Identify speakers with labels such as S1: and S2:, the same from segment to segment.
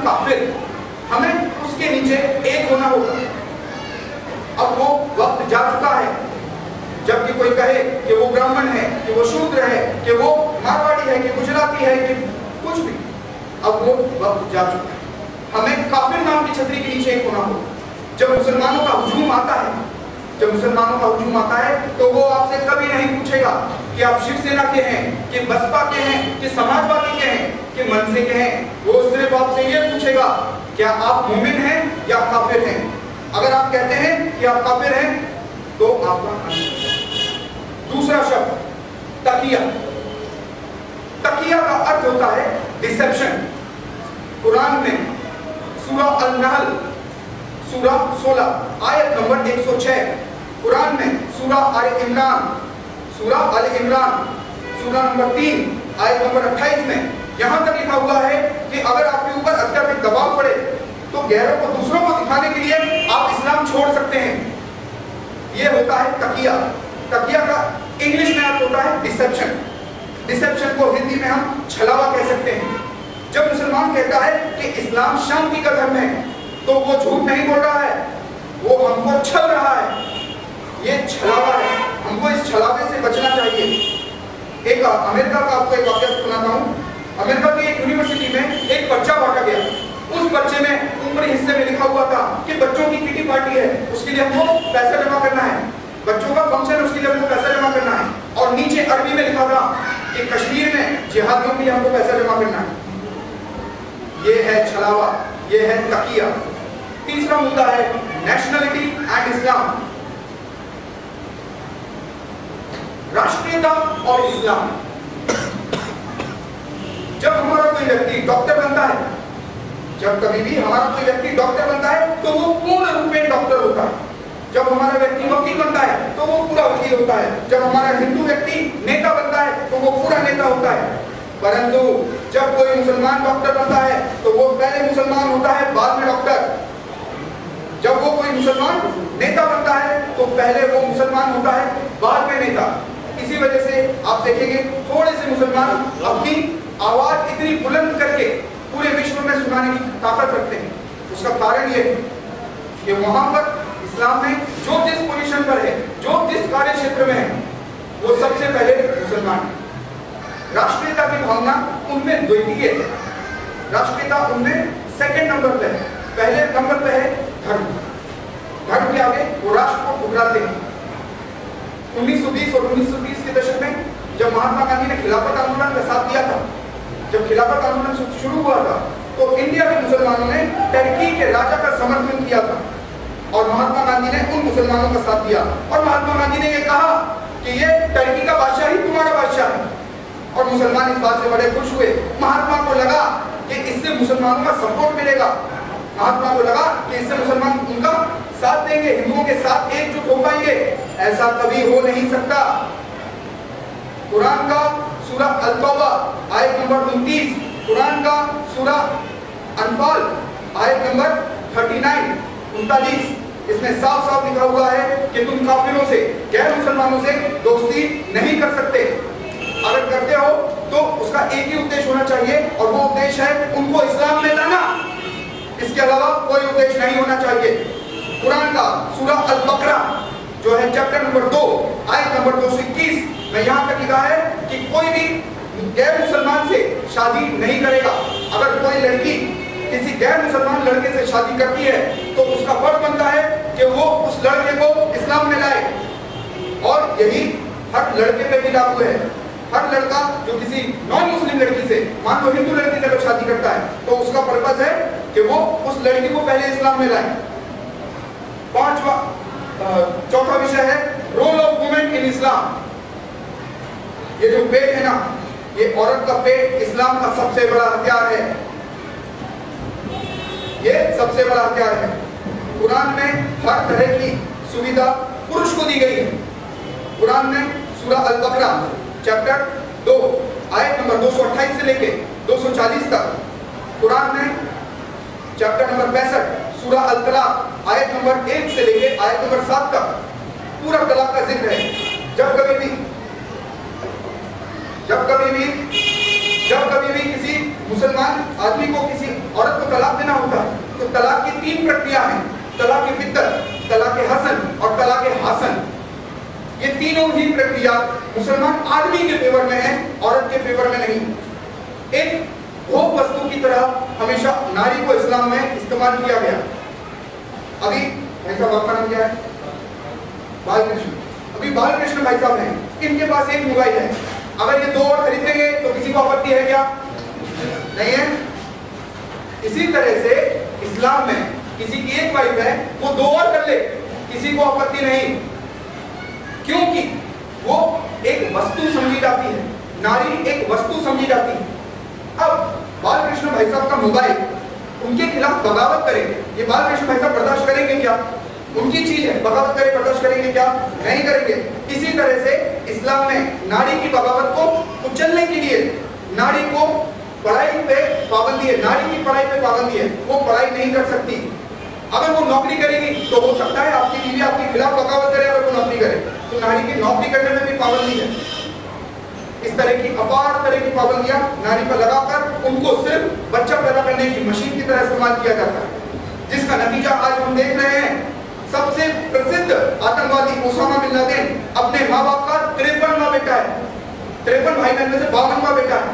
S1: काफिर, हमें उसके नीचे एक होना होगा। अब वो वक्त जा चुका है जबकि कोई कहे कि वो ब्राह्मण है, कि वो शूद्र है, कि वो मारवाड़ी है, कि गुजराती है, कि कुछ भी, अब वो वक्त जा चुका है। हमें काफिर नाम की छतरी के नीचे एक होना होगा। जब मुसलमानों का हुजूम आता है, जब मुसलमानों का हुजूम आता है तो वो आपसे कभी नहीं पूछेगा कि आप शिवसेना के हैं, कि बसपा के हैं, कि समाजवादी के हैं, कि मनसे के हैं। वो सिर्फ आपसे ये पूछेगा क्या आप मोमिन हैं या काफिर हैं। अगर आप कहते हैं कि आप काफिर हैं तो आपका दूसरा शब्द तकिया। तकिया का अर्थ होता है डिसेप्शन। कुरान में सूरा अल-नहल सूरा 16 आयत नंबर 106, कुरान में सूरा आल-इमरान सूरा नंबर 3 आयत नंबर 28 में यहां तक लिखा हुआ है कि अगर आपके ऊपर अत्यधिक दबाव पड़े तो गैरों को, दूसरों को दिखाने के लिए आप इस्लाम छोड़ सकते हैं। यह होता है तकिया। तकिया का इंग्लिश में अर्थ होता है डिसेप्शन। डिसेप्शन को हिंदी में हम छलावा कह सकते हैं। जब मुसलमान कहता है कि इस्लाम शांति का धर्म है तो वो झूठ नहीं बोल रहा है, वो हमको छल रहा है। ये छलावा है, हमको इस छलावे से बचना चाहिए। एक अमेरिका का आपको एक वाकया सुनाता हूँ। अमेरिका की एक यूनिवर्सिटी में एक पर्चा बांटा गया। उस पर्चे में ऊपरी हिस्से में लिखा हुआ था कि बच्चों की किटी पार्टी है, उसके लिए हमको पैसा जमा करना है। बच्चों का फंक्शन, उसके लिए हमको पैसा जमा करना है। और नीचे अरबी में लिखा था कि कश्मीर में जिहादियों के लिए हमको पैसा जमा करना है। ये है छलावा, ये है तकिया। तीसरा मुद्दा है नेशनलिटी एंड इस्लाम, राष्ट्रीयता और इस्लाम। जब हमारा कोई व्यक्ति डॉक्टर बनता है, जब कभी भी हमारा कोई व्यक्ति डॉक्टर बनता है तो वो पूर्ण रूप में डॉक्टर होता है। जब हमारा व्यक्ति वकील बनता है तो वो पूरा वकील होता है। जब हमारा हिंदू व्यक्ति नेता बनता है तो वो पूरा नेता होता है। परंतु जब कोई मुसलमान डॉक्टर बनता है तो वो पहले मुसलमान होता है, बाद में डॉक्टर। जब वो कोई मुसलमान नेता बनता है तो पहले वो मुसलमान होता है, बाद में नेता। इसी वजह से आप देखेंगे थोड़े से मुसलमान अपनी आवाज इतनी बुलंद करके पूरे विश्व में सुनाने की ताकत रखते हैं। उसका कारण ये है कि वहां पर इस्लाम में जो जिस पोजीशन पर है, जो जिस कार्य क्षेत्र में है, वो सबसे पहले मुसलमान है। राष्ट्रीयता की भावना उनमें द्वितीय है, राष्ट्रीयता उनमें सेकंड नंबर पे है। पहले नंबर पे है धर्म। धर्म के आगे वो राष्ट्र को ठुकराते हैं। 1920 और 1930 के दशक में जब महात्मा गांधी ने खिलाफत आंदोलन का साथ दिया था, जब खिलाफत आंदोलन शुरू हुआ था तो इंडिया के मुसलमानों ने टर्की के राजा का समर्थन किया था और महात्मा गांधी ने उन मुसलमानों का साथ दिया। और महात्मा गांधी ने यह कहा कि ये टर्की का बादशाह ही तुम्हारा बादशाह है। और मुसलमान इस बात से बड़े खुश हुए। महात्मा को लगा कि इससे मुसलमानों का सपोर्ट मिलेगा। महात्मा को लगा कि इससे मुसलमान उनका साथ देंगे, हिंदुओं के साथ एकजुट हो पाएंगे। ऐसा कभी हो नहीं सकता। कुरान का सूरा अल-तौबा आयत नंबर 29, कुरान का सूरा अनफाल आयत नंबर 39, इसमें साफ साफ लिखा हुआ है कि तुम काफिरों से, गैर मुसलमानों से दोस्ती नहीं कर सकते। अगर करते हो तो उसका एक ही उद्देश्य होना चाहिए और वो उद्देश्य है उनको इस्लाम में लाना। इसके अलावा कोई उद्देश्य नहीं होना चाहिए। कुरान का सूरा अल-बकरा जो है चैप्टर नंबर 2 आयत नंबर 221 में यहाँ तक लिखा है कि कोई भी गैर मुसलमान से शादी नहीं करेगा। अगर कोई लड़की किसी गैर मुसलमान लड़के से शादी करती है तो उसका फर्ज बनता है कि वो उस लड़के को इस्लाम में लाए। और यही हर लड़के पे भी लागू है। हर लड़का जो किसी नॉन मुस्लिम लड़की से, मान लो हिंदू लड़की से अगर शादी करता है तो उसका पर्पस है कि वो उस लड़की को पहले इस्लाम में लाए। चौथा विषय है रोल ऑफ वुमेन इन इस्लाम। ये जो पेट है ना, ये औरत का पेट इस्लाम का सबसे बड़ा हथियार है। ये सबसे बड़ा हथियार है। कुरान में हर तरह की सुविधा पुरुष को दी गई है। कुरान में सूरा अल-बकरा चैप्टर 2 आयत नंबर 228 से लेके 240 तक, कुरान में चैप्टर नंबर 65 सूरा अल-तलाक आयत नंबर 1 से लेके आयत नंबर 7 तक पूरा तलाक का जिक्र है। जब कभी भी किसी मुसलमान आदमी को किसी औरत को तलाक तीनों ही प्रक्रिया मुसलमान आदमी के फेवर में है, औरत के फेवर में नहीं। एक भोग वस्तु की तरह हमेशा नारी को इस्लाम में इस्तेमाल किया गया। अभी भाई साहब आपका नाम क्या है? बालकृष्ण। अभी बालकृष्ण भाई साहब हैं, इनके पास एक मोबाइल है, अगर ये 2 और खरीदेंगे तो किसी को आपत्ति है क्या? नहीं है। इसी तरह से इस्लाम में किसी की एक वाइफ है, वो 2 और कर ले, किसी को आपत्ति नहीं, क्योंकि वो एक वस्तु समझी जाती है, नारी एक वस्तु समझी जाती है। अब बालकृष्ण भाई साहब का मोबाइल उनके खिलाफ बगावत करे, ये बालकृष्ण भाई साहब बर्दाश्त करेंगे क्या? उनकी चीज है, बगावत करे बर्दाश्त करेंगे क्या? नहीं करेंगे। इसी तरह से इस्लाम में नारी की बगावत को कुचलने के लिए नारी को पढ़ाई पे पाबंदी है, नारी की पढ़ाई पे पाबंदी है, वो पढ़ाई नहीं कर सकती। अगर वो नौकरी करेगी तो हो सकता है आपकी बीवी आपके खिलाफ बगावत करे, अगर वो नौकरी करे तो नारी की नौकरी करने में भी पाबंदी है। इस तरह की अपार तरह की पाबंदियां नारी पर लगाकर उनको सिर्फ बच्चा पैदा करने की मशीन की तरह इस्तेमाल किया जाता है, जिसका नतीजा आज हम देख रहे हैं। सबसे प्रसिद्ध आतंकवादी ओसामा बिन लादेन अपने माँ बाप का 53वां बेटा है, 53 भाई बहन में से 52वां बेटा है,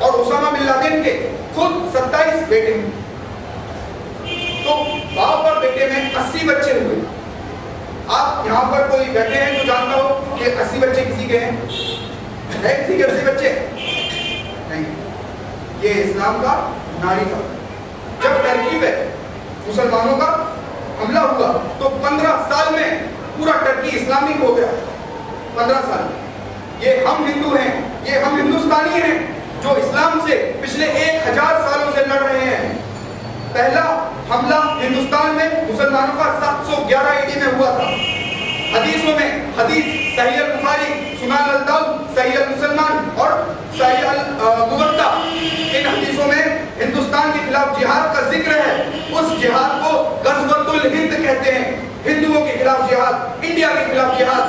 S1: और ओसामा बिन लादेन के खुद 27 बेटे हैं। तो बाप और बेटे में 80 बच्चे हुए। आप यहाँ पर कोई बैठे हैं जो जानता हो कि 80 बच्चे किसी के हैं? है किसी के 80 बच्चे? नहीं। ये इस्लाम का नारी का जब टर्की पे मुसलमानों का हमला हुआ तो 15 साल में पूरा टर्की इस्लामिक हो गया। 15 साल। ये हम हिंदू हैं, ये हम हिंदुस्तानी हैं जो इस्लाम से पिछले 1000 सालों से लड़ रहे हैं। पहला हमला हिंदुस्तान में मुसलमानों का 711 ईडी में हुआ था। हदीसों में हदीस सही अल बुखारी, सुनान अल दाऊद, सही अल मुसलमान और सही अल मुवत्ता, इन हदीसों में हिंदुस्तान के खिलाफ जिहाद का जिक्र है। उस जिहाद को गज़वतुल हिंद कहते हैं, हिंदुओं के खिलाफ जिहाद, इंडिया के खिलाफ जिहाद।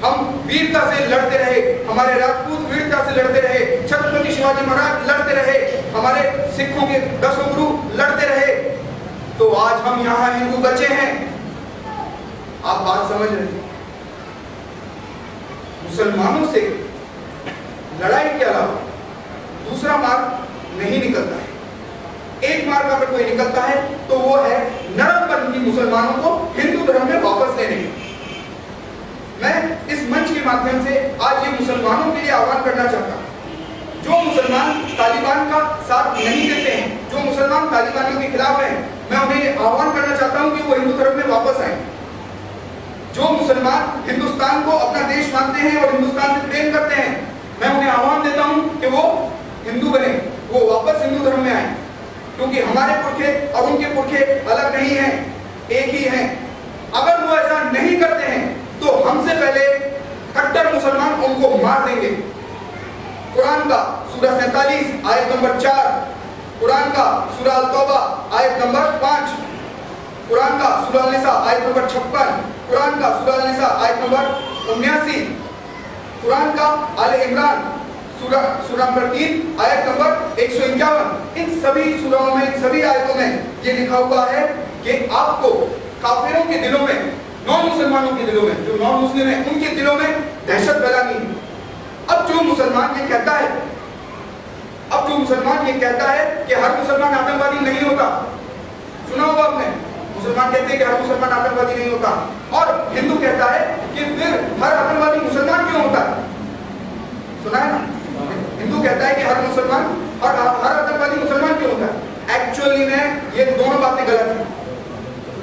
S1: हम वीरता से लड़ते रहे, हमारे राजपूत वीरता से लड़ते रहे, छत्रपति शिवाजी महाराज लड़ते रहे, हमारे सिखों के 10 गुरु लड़ते रहे, तो आज हम यहाँ हिंदू बचे हैं। आप बात समझ रहे हैं? मुसलमानों से लड़ाई के अलावा दूसरा मार्ग नहीं निकलता है। एक मार्ग अगर कोई निकलता है तो वो है नरमपंथी मुसलमानों को हिंदू धर्म में वापस लेने की। मैं इस मंच के माध्यम से आज ये मुसलमानों के लिए आह्वान करना चाहता हूँ, जो मुसलमान तालिबान का साथ नहीं देते हैं, जो मुसलमान तालिबानियों के खिलाफ हैं, मैं उन्हें आह्वान करना चाहता हूँ कि वो हिंदू धर्म में वापस आए। जो मुसलमान हिंदुस्तान को अपना देश मानते हैं और हिंदुस्तान से प्रेम करते हैं, मैं उन्हें आह्वान देता हूँ कि वो हिंदू बने, वो वापस हिंदू धर्म में आए, क्योंकि हमारे पुरखे और उनके पुरखे अलग नहीं हैं, एक ही हैं। अगर वो ऐसा नहीं करते हैं तो हमसे पहले कट्टर मुसलमान उनको मार देंगे। कुरान का सूरा 47 आयत नंबर 4, कुरान का सूरा अल-तौबा आयत नंबर 5, कुरान का सूरा अल-निसा आयत नंबर 56, कुरान का सूरा अल-निसा आयत नंबर 79, कुरान का आले इमरान सूरा नंबर 3 आयत नंबर 151, इन सभी सूराओं में, इन सभी आयतों में ये लिखा हुआ है कि आपको काफिरों के दिलों में, नॉन मुसलमानों के दिलों में, जो नॉन मुस्लिम हैं उनके दिलों में दहशत फैलानी है। अब जो मुसलमान ये कहता है, अब जो मुसलमान ये कहता है कि हर मुसलमान आतंकवादी नहीं होता, सुना होगा आपने, मुसलमान कहते हैं कि हर मुसलमान आतंकवादी नहीं होता, और हिंदू कहता है कि फिर हर आतंकवादी मुसलमान क्यों होता है? सुना है ना? हिंदू कहता है कि हर मुसलमान और हर आतंकवादी मुसलमान क्यों होता है? एक्चुअली में ये दोनों बातें गलत हैं।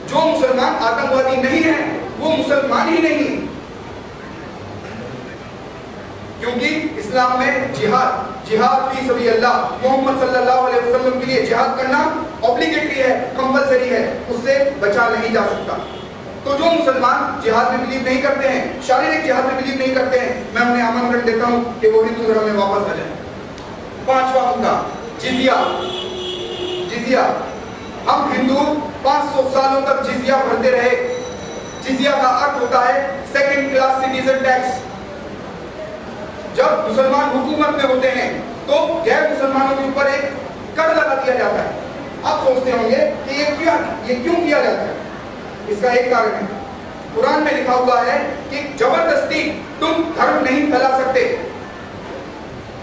S1: जो मुसलमान आतंकवादी नहीं है वो मुसलमान ही नहीं, क्योंकि इस्लाम में जिहाद फी सबिलिल्लाह, मोहम्मद सल्लल्लाहु अलैहि वसल्लम के लिए जिहाद करना ऑब्लिगेटरी है, कंपलसरी है, उससे बचा नहीं जा सकता। तो जो मुसलमान जिहाद में बिलीव नहीं करते हैं, शारीरिक जिहाद में बिलीव नहीं करते हैं, मैं उन्हें आमंत्रण देता हूं कि वो हिंदू धर्म में वापस आ जाए। 5वां मुद्दा, जिजिया। जिजिया, हम हिंदू 500 सालों तक जिजिया भरते रहे। जिजिया का अर्थ होता है सेकंड क्लास सिटीजन टैक्स। जब मुसलमान हुकूमत में होते हैं तो गैर मुसलमानों के ऊपर एक कर लगा दिया जाता है। आप सोचते होंगे कि ये क्यों किया जाता है? इसका एक कारण है, कुरान में लिखा हुआ है कि जबरदस्ती तुम धर्म नहीं फैला सकते।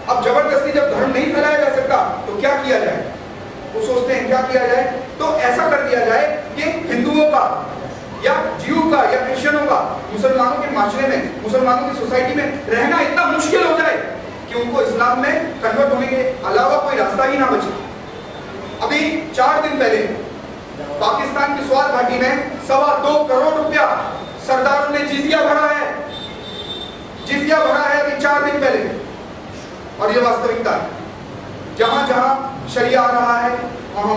S1: अब जबरदस्ती जब धर्म नहीं फैलाया जा सकता तो क्या किया जाए? वो सोचते हैं क्या किया जाए, तो ऐसा कर दिया जाए कि हिंदुओं का या जीव का या क्रिश्चियनों का मुसलमानों के माशरे में, मुसलमानों की सोसाइटी में रहना इतना मुश्किल हो जाए कि उनको इस्लाम में कन्वर्ट होने के अलावा कोई रास्ता ही ना बचे। अभी 4 दिन पहले पाकिस्तान की स्वार घाटी में 2.25 करोड़ रुपया सरदारों ने जिजिया भरा है, जिजिया भरा है अभी 4 दिन पहले। और ये वास्तविकता है, जहां जहां शरिया आ रहा है वहां